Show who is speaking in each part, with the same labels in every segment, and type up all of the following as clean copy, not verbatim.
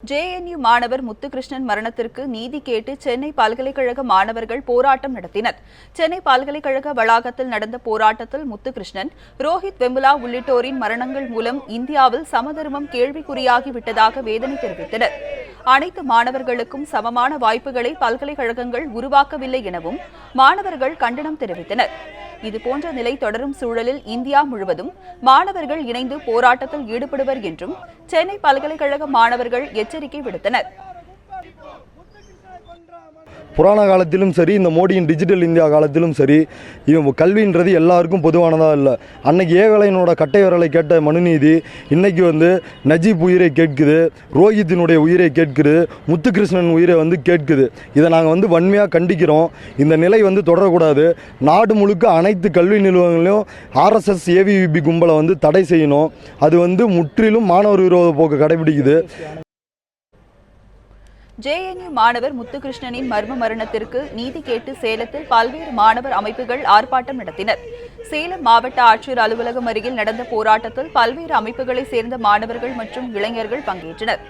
Speaker 1: JNU மாணவர் முத்துகிருஷ்ணன் மரணத்திற்கு நீதி கேட்டு சென்னை பல்கலைக்கழக மாணவர்கள் போராட்டம் நடத்தினர். சென்னை பல்கலைக்கழக வளாகத்தில் நடந்த போராட்டத்தில் முத்துகிருஷ்ணன், ரோஹித் வெமுலா உள்ளிட்டோரின் மரணங்கள் மூலம் இந்தியாவில் சமதர்மம் கேள்விக்குறியாகிவிட்டதாக வேதனை தெரிவித்தனர். அனைத்து மாணவர்களுக்கும் சமமான வாய்ப்புகளை பல்கலைக்கழகங்கள் உருவாக்கவில்லை எனவும் மாணவர்கள் கண்டனம் தெரிவித்தனர். இதுபோன்ற நிலை தொடரும் சூழலில் இந்தியா முழுவதும் மாணவர்கள் இணைந்து போராட்டத்தில் ஈடுபடுவர் என்றும் சென்னை பல்கலைக்கழக மாணவர்கள் எச்சரிக்கை விடுத்தனர்.
Speaker 2: புராண காலத்திலும் சரி, இந்த மோடியின் டிஜிட்டல் இந்தியா காலத்திலும் சரி, கல்வின்றது எல்லாருக்கும் பொதுவானதாக இல்லை. அன்னைக்கு ஏகலையனோட கட்டை விரலை கேட்ட மனுநீதி இன்னைக்கு நஜீப் உயிரை கேட்குது, ரோஹித்தினுடைய உயிரை கேட்குது, முத்துகிருஷ்ணன் உயிரை கேட்குது. இதை நாங்கள் வன்மையாக கண்டிக்கிறோம். இந்த நிலை தொடரக்கூடாது. நாடு முழுக்க அனைத்து கல்வி நிறுவனங்களையும் RSS AVVP கும்பலை தடை செய்யணும். அது முற்றிலும் மாணவர் விரோத போக்கு கடைபிடிக்குது.
Speaker 1: JNU மாணவர் முத்துகிருஷ்ணனின் மர்ம மரணத்திற்கு நீதி கேட்டு சேலத்தில் பல்வேறு மாணவர் அமைப்புகள் ஆர்ப்பாட்டம் நடத்தினர். சேலம் மாவட்ட ஆட்சியர் அலுவலகம் அருகில் நடந்த போராட்டத்தில் பல்வேறு அமைப்புகளைச் சேர்ந்த மாணவர்கள் மற்றும் இளைஞர்கள் பங்கேற்றனர்.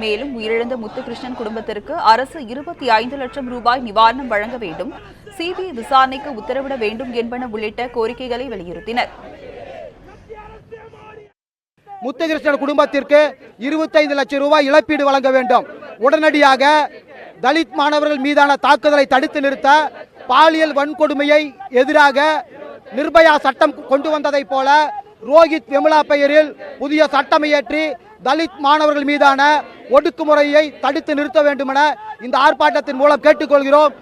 Speaker 1: மேலும் உயிரிழந்த முத்துகிருஷ்ணன் குடும்பத்திற்கு அரசு 25 லட்சம் ரூபாய் நிவாரணம் வழங்க வேண்டும், CBI விசாரணைக்கு உத்தரவிட வேண்டும் என்பன உள்ளிட்ட கோரிக்கைகளை வலியுறுத்தினர்.
Speaker 3: முத்துகிருஷ்ணன் குடும்பத்திற்கு 25 லட்சம் ரூபாய் இழப்பீடு வழங்க வேண்டும். உடனடியாக தலித் மாணவர்கள் மீதான தாக்குதலை தடுத்து நிறுத்த, பாலியல் வன்கொடுமையை எதிராக நிர்பயா சட்டம் கொண்டு வந்ததை போல ரோஹித் வெமுலா பெயரில் புதிய சட்டம் இயற்றி தலித் மாணவர்கள் மீதான ஒடுக்குமுறையை தடுத்து நிறுத்த வேண்டும் என இந்த ஆர்ப்பாட்டத்தின் மூலம் கேட்டுக்கொள்கிறோம்.